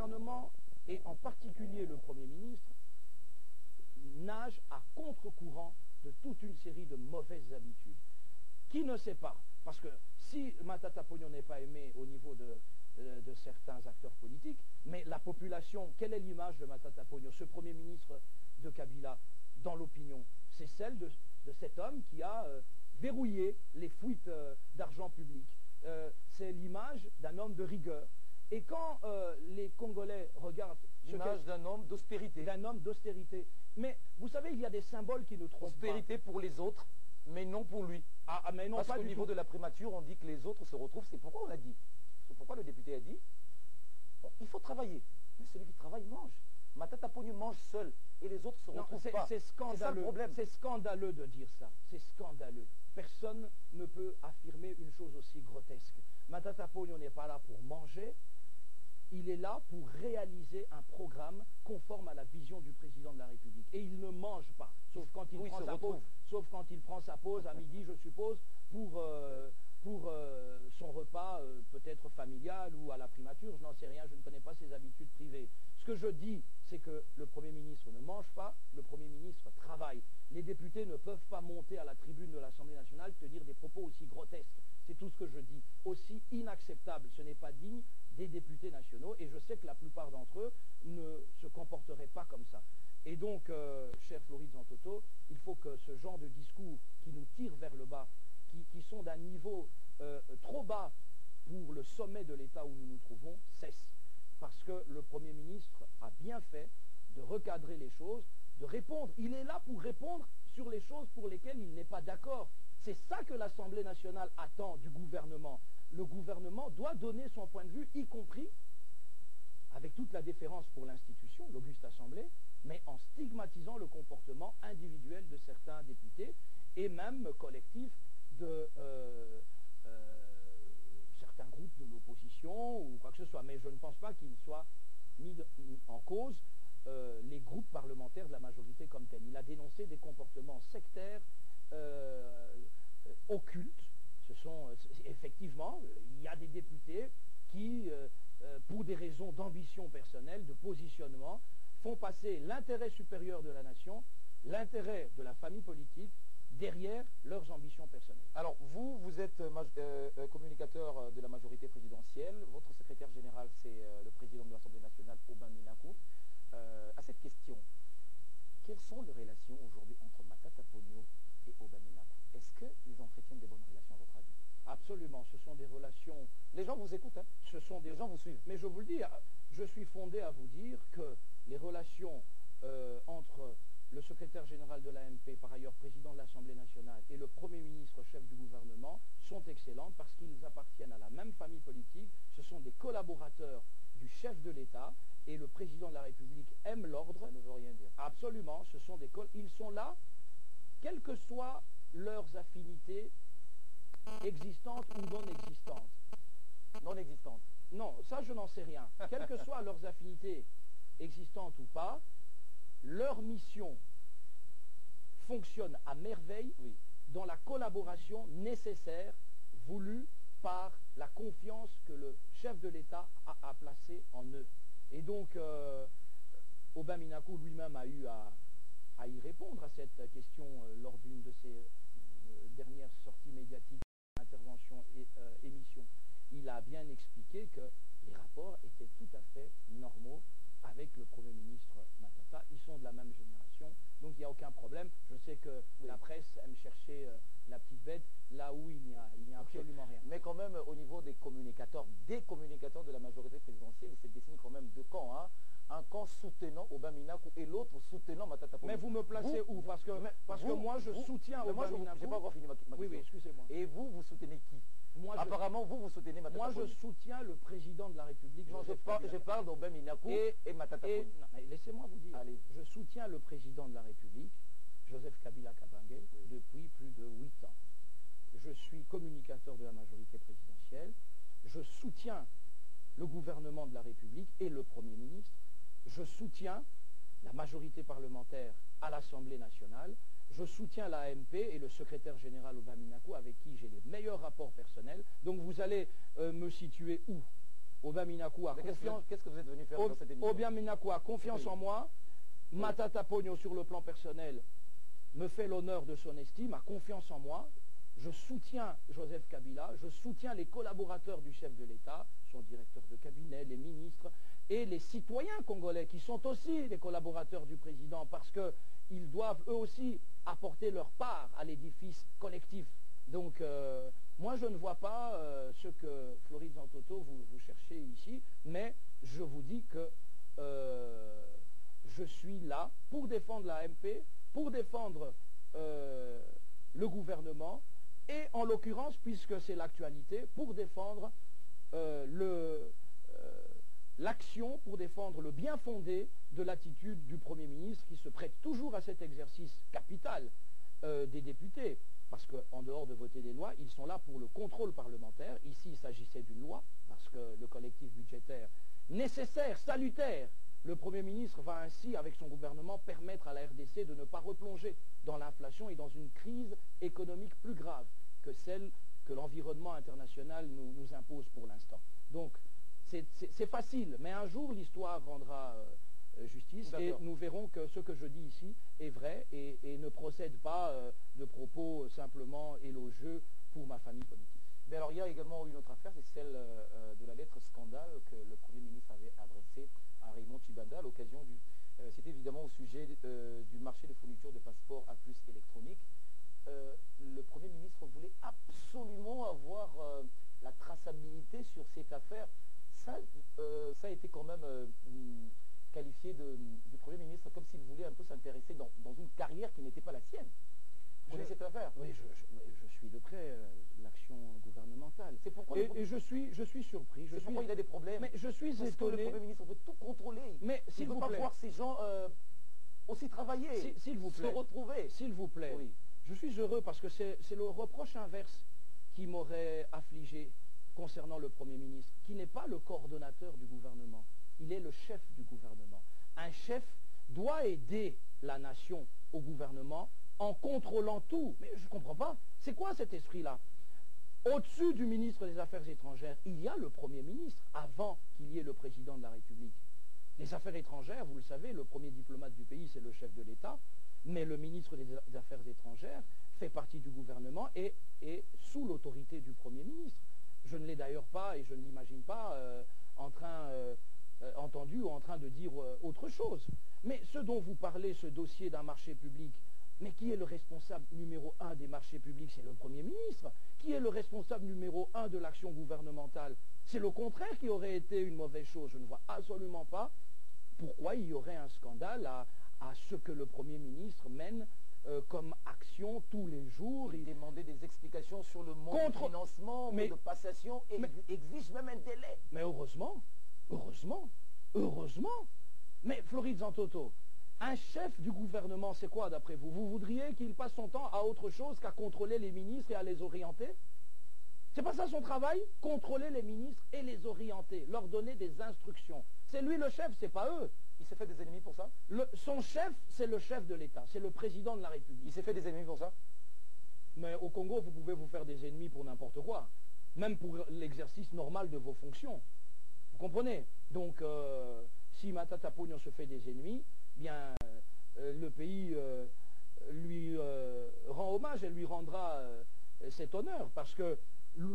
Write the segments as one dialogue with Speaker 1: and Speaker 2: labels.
Speaker 1: gouvernement, et en particulier le Premier ministre, nage à contre-courant de toute une série de mauvaises habitudes. Qui ne sait pas? Parce que si Matata Ponyo n'est pas aimé au niveau de certains acteurs politiques, mais la population, quelle est l'image de Matata Ponyo, ce Premier ministre de Kabila, dans l'opinion? C'est celle de cet homme qui a verrouillé les fuites d'argent public. C'est l'image d'un homme de rigueur. Et quand les Congolais regardent...
Speaker 2: L'image d'un homme d'austérité.
Speaker 1: D'un homme d'austérité. Mais vous savez, il y a des symboles qui nous trompent.
Speaker 2: Austérité pour les autres, mais non pour lui.
Speaker 1: Mais non,
Speaker 2: parce qu'au niveau de la primature, on dit que les autres se retrouvent. C'est pourquoi on a dit. C'est pourquoi le député a dit, il faut travailler. Mais celui qui travaille mange. Matata Ponyo mange seul et les autres se retrouvent pas.
Speaker 1: C'est scandaleux.
Speaker 2: C'est ça le problème.
Speaker 1: C'est scandaleux de dire ça. C'est scandaleux. Personne ne peut affirmer une chose aussi grotesque. Matata Ponyo n'est pas là pour manger. Il est là pour réaliser un programme conforme à la vision du président de la République. Et il ne mange pas, sauf quand il prend sa pause. Sauf quand il prend sa pause à midi, je suppose, pour son repas peut-être familial ou à la primature. Je n'en sais rien, je ne connais pas ses habitudes privées. Ce que je dis, c'est que le Premier ministre ne mange pas, le Premier ministre travaille. Les députés ne peuvent pas monter à la tribune de l'Assemblée nationale tenir des propos aussi grotesques. C'est tout ce que je dis. Aussi inacceptable, ce n'est pas digne des députés nationaux, et je sais que la plupart d'entre eux ne se comporteraient pas comme ça. Et donc, cher Floris Zantoto, il faut que ce genre de discours qui nous tire vers le bas, qui sont d'un niveau trop bas pour le sommet de l'État où nous nous trouvons, cesse. Parce que le Premier ministre a bien fait de recadrer les choses, de répondre. Il est là pour répondre sur les choses pour lesquelles il n'est pas d'accord. C'est ça que l'Assemblée nationale attend du gouvernement. Le gouvernement doit donner son point de vue, y compris avec toute la déférence pour l'institution, l'auguste Assemblée, mais en stigmatisant le comportement individuel de certains députés et même collectif de certains groupes de l'opposition ou quoi que ce soit. Mais je ne pense pas qu'il soit mis en cause les groupes parlementaires de la majorité comme tels. Il a dénoncé des comportements sectaires, occultes. Effectivement, il y a des députés qui, pour des raisons d'ambition personnelle, de positionnement, font passer l'intérêt supérieur de la nation, l'intérêt de la famille politique, derrière leurs ambitions personnelles.
Speaker 2: Alors, vous êtes communicateur de la majorité présidentielle. Votre secrétaire général, c'est le président de l'Assemblée nationale, Aubin Minakou. À cette question, quelles sont les relations aujourd'hui entre Matata Ponyo et Aubin Minakou? Est-ce qu'ils entretiennent des bonnes relations à votre avis?
Speaker 1: Absolument, ce sont des relations...
Speaker 2: Les gens vous écoutent, hein? Les gens vous suivent.
Speaker 1: Mais je vous le dis, je suis fondé à vous dire que les relations entre le secrétaire général de l'AMP, par ailleurs président de l'Assemblée nationale, et le Premier ministre, chef du gouvernement, sont excellentes parce qu'ils appartiennent à la même famille politique. Ce sont des collaborateurs du chef de l'État, et le président de la République aime l'ordre.
Speaker 2: Ça ne veut rien dire.
Speaker 1: Absolument, ils sont là, quelles que soient leurs affinités existantes ou non existantes.
Speaker 2: Non existantes.
Speaker 1: Non, ça je n'en sais rien. Quelles que soient leurs affinités existantes ou pas, leur mission fonctionne à merveille dans la collaboration nécessaire voulue par la confiance que le chef de l'État a placée en eux. Et donc, Aubin Minakou lui-même a eu à y répondre à cette question lors d'une de ses dernières sorties médiatiques, interventions et émissions. Il a bien expliqué que les rapports étaient tout à fait normaux avec le Premier ministre Matata. Ils sont de la même génération, donc il n'y a aucun problème. Je sais que la presse aime chercher la petite bête là où il n'y a absolument rien.
Speaker 2: Mais quand même, au niveau des communicateurs de la majorité présidentielle, il se dessine quand même deux camps, hein. Un camp soutenant Aubin Minakou et l'autre soutenant Matata Ponyo.
Speaker 1: Mais vous me placez où? Parce que moi je soutiens Aubin Minakou.
Speaker 2: Je n'ai pas encore fini ma question.
Speaker 1: Oui, excusez-moi.
Speaker 2: Et vous soutenez qui? Apparemment, vous soutenez Matata Ponyo.
Speaker 1: Moi, je soutiens le président de la République.
Speaker 2: Non, je parle d'Aubin Minakou et Matata Ponyo.
Speaker 1: Non, mais laissez-moi vous dire.
Speaker 2: Allez.
Speaker 1: Je soutiens le président de la République, Joseph Kabila Kabange, depuis plus de 8 ans. Je suis communicateur de la majorité présidentielle. Je soutiens le gouvernement de la République et le Premier ministre. Je soutiens la majorité parlementaire à l'Assemblée nationale. Je soutiens l'AMP et le secrétaire général Aubin Minakou avec qui j'ai les meilleurs rapports personnels. Donc vous allez me situer où? Aubin Minakou a confiance.
Speaker 2: Qu'est-ce que vous êtes venu faire dans cette émission?
Speaker 1: Aubin Minakou a confiance en moi. Matata Pogno, sur le plan personnel, me fait l'honneur de son estime, a confiance en moi. Je soutiens Joseph Kabila, je soutiens les collaborateurs du chef de l'État, son directeur de cabinet, les ministres et les citoyens congolais qui sont aussi les collaborateurs du président parce qu'ils doivent eux aussi apporter leur part à l'édifice collectif. Donc moi je ne vois pas ce que Floride Zantoto vous cherchez ici, mais je vous dis que je suis là pour défendre la MP, pour défendre le gouvernement, et en l'occurrence, puisque c'est l'actualité, pour défendre l'action, pour défendre le bien fondé de l'attitude du Premier ministre qui se prête toujours à cet exercice capital des députés. Parce qu'en dehors de voter des lois, ils sont là pour le contrôle parlementaire. Ici, il s'agissait d'une loi, parce que le collectif budgétaire nécessaire, salutaire, le Premier ministre va ainsi, avec son gouvernement, permettre à la RDC de ne pas replonger dans l'inflation et dans une crise économique plus grave que celle que l'environnement international nous impose pour l'instant. Donc, c'est facile, mais un jour, l'histoire rendra justice et nous verrons que ce que je dis ici est vrai et ne procède pas de propos simplement élogieux pour ma famille politique.
Speaker 2: Mais alors, il y a également une autre affaire, c'est celle de la lettre scandale que le Premier ministre avait adressée à Raymond Tchibanda à l'occasion du... C'était évidemment au sujet du marché de fourniture de passeports à puce électronique. Le Premier ministre voulait absolument avoir la traçabilité sur cette affaire. Ça a été quand même qualifié du Premier ministre comme s'il voulait un peu s'intéresser dans une carrière qui n'était pas la sienne. Vous connaissez cette affaire?
Speaker 1: Oui, je suis de près l'action gouvernementale.
Speaker 2: C'est pourquoi
Speaker 1: et je suis surpris.
Speaker 2: C'est pourquoi il a des problèmes.
Speaker 1: Mais je suis
Speaker 2: parce
Speaker 1: étonné.
Speaker 2: Que le Premier ministre veut tout contrôler.
Speaker 1: Mais
Speaker 2: il ne veut pas voir ces gens aussi travailler,
Speaker 1: s'il vous plaît,
Speaker 2: se retrouver.
Speaker 1: S'il vous plaît, oui. Je suis heureux parce que c'est le reproche inverse qui m'aurait affligé concernant le Premier ministre, qui n'est pas le coordonnateur du gouvernement, il est le chef du gouvernement. Un chef doit aider la nation au gouvernement en contrôlant tout. Mais je ne comprends pas. C'est quoi cet esprit-là? Au-dessus du ministre des Affaires étrangères, il y a le Premier ministre, avant qu'il y ait le président de la République. Les Affaires étrangères, vous le savez, le premier diplomate du pays, c'est le chef de l'État, mais le ministre des Affaires étrangères fait partie du gouvernement et est sous l'autorité du Premier ministre. Je ne l'ai d'ailleurs pas, et je ne l'imagine pas, entendu ou en train de dire autre chose. Mais ce dont vous parlez, ce dossier d'un marché public, mais qui est le responsable numéro 1 des marchés publics? C'est le Premier ministre. Qui est le responsable numéro 1 de l'action gouvernementale? C'est le contraire qui aurait été une mauvaise chose. Je ne vois absolument pas pourquoi il y aurait un scandale à ce que le Premier ministre mène comme action tous les jours.
Speaker 2: Il demandait des explications sur le mode de financement, de passation, et il exige même un délai.
Speaker 1: Mais heureusement. Mais Floride Zantoto, un chef du gouvernement, c'est quoi d'après vous? Vous voudriez qu'il passe son temps à autre chose qu'à contrôler les ministres et à les orienter? C'est pas ça son travail? Contrôler les ministres et les orienter, leur donner des instructions. C'est lui le chef, c'est pas eux.
Speaker 2: Il s'est fait des ennemis pour ça?
Speaker 1: Son chef, c'est le chef de l'État, c'est le président de la République.
Speaker 2: Il s'est fait des ennemis pour ça?
Speaker 1: Mais au Congo, vous pouvez vous faire des ennemis pour n'importe quoi, même pour l'exercice normal de vos fonctions. Vous comprenez? Donc, si Matata Pogno se fait des ennemis, bien, le pays lui rend hommage et lui rendra cet honneur, parce que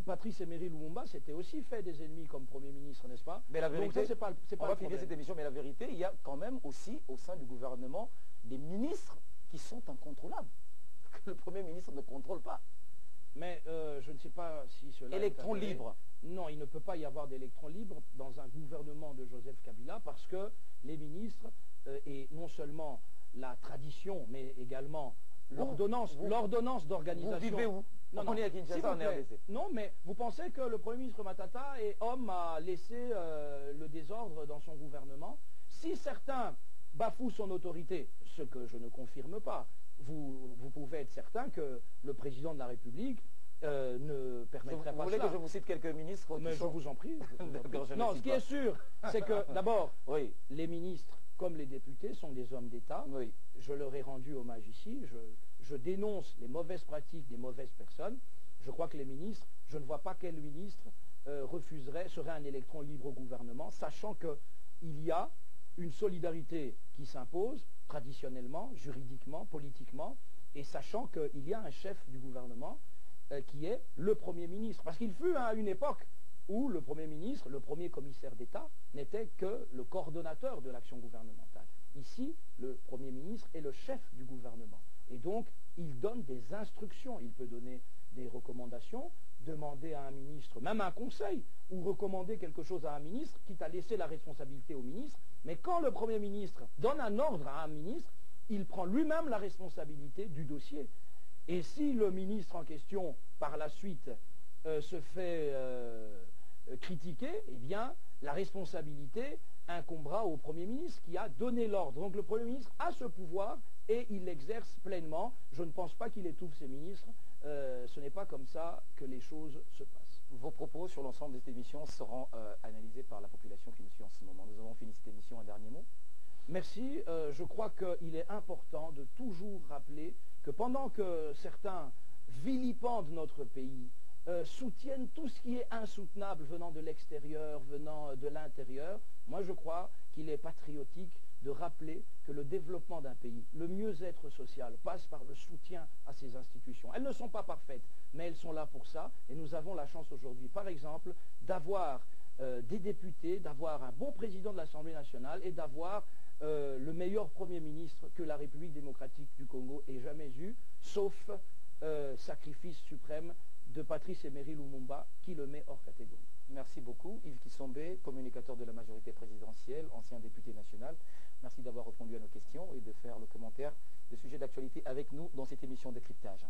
Speaker 1: Patrice Emery Lumumba s'était aussi fait des ennemis comme Premier ministre, n'est-ce pas?
Speaker 2: Mais la vérité,
Speaker 1: donc ça, c'est pas
Speaker 2: on va finir cette émission, mais la vérité, il y a quand même aussi au sein du gouvernement des ministres qui sont incontrôlables, que le Premier ministre ne contrôle pas.
Speaker 1: Mais je ne sais pas si cela
Speaker 2: électrons libres.
Speaker 1: Non, il ne peut pas y avoir d'électrons libres dans un gouvernement de Joseph Kabila parce que les ministres, et non seulement la tradition, mais également l'ordonnance d'organisation...
Speaker 2: Vous vivez où?
Speaker 1: Non,
Speaker 2: on est à Kinshasa, en RDC.
Speaker 1: Non, mais vous pensez que le Premier ministre Matata est homme à laisser le désordre dans son gouvernement? Si certains bafouent son autorité, ce que je ne confirme pas, vous pouvez être certain que le président de la République ne permettrait pas cela.
Speaker 2: Vous voulez que je vous cite quelques ministres?
Speaker 1: Mais je vous en prie. Non, ce qui est sûr, c'est que d'abord, les ministres comme les députés sont des hommes d'État.
Speaker 2: Oui.
Speaker 1: Je leur ai rendu hommage ici. Je dénonce les mauvaises pratiques des mauvaises personnes. Je crois que les ministres, je ne vois pas quel ministre serait un électron libre au gouvernement, sachant qu'il y a une solidarité qui s'impose traditionnellement, juridiquement, politiquement, et sachant qu'il y a un chef du gouvernement qui est le Premier ministre. Parce qu'il fut à une époque où le Premier ministre, le premier commissaire d'État, n'était que le coordonnateur de l'action gouvernementale. Ici, le Premier ministre est le chef du gouvernement. Et donc, il donne des instructions, il peut donner des recommandations, demander à un ministre, même un conseil, ou recommander quelque chose à un ministre, quitte à laisser la responsabilité au ministre. Mais quand le Premier ministre donne un ordre à un ministre, il prend lui-même la responsabilité du dossier. Et si le ministre en question, par la suite, se fait critiquer, eh bien, la responsabilité incombera au Premier ministre qui a donné l'ordre. Donc le Premier ministre a ce pouvoir et il l'exerce pleinement. Je ne pense pas qu'il étouffe ses ministres. Ce n'est pas comme ça que les choses se passent.
Speaker 2: Vos propos sur l'ensemble de cette émission seront analysés par la population qui nous suit en ce moment. Nous avons fini cette émission. Un dernier mot?
Speaker 1: Merci. Je crois qu'il est important de toujours rappeler que pendant que certains vilipendent notre pays, soutiennent tout ce qui est insoutenable venant de l'extérieur, venant de l'intérieur, moi je crois qu'il est patriotique de rappeler que le développement d'un pays, le mieux-être social, passe par le soutien à ces institutions. Elles ne sont pas parfaites, mais elles sont là pour ça, et nous avons la chance aujourd'hui, par exemple, d'avoir des députés, d'avoir un bon président de l'Assemblée nationale et d'avoir le meilleur Premier ministre que la République démocratique du Congo ait jamais eu, sauf sacrifice suprême de Patrice Emery Lumumba qui le met hors catégorie.
Speaker 2: Merci beaucoup. Yves Kisombe, communicateur de la majorité présidentielle, ancien député national. Merci d'avoir répondu à nos questions et de faire le commentaire de sujets d'actualité avec nous dans cette émission Décryptage.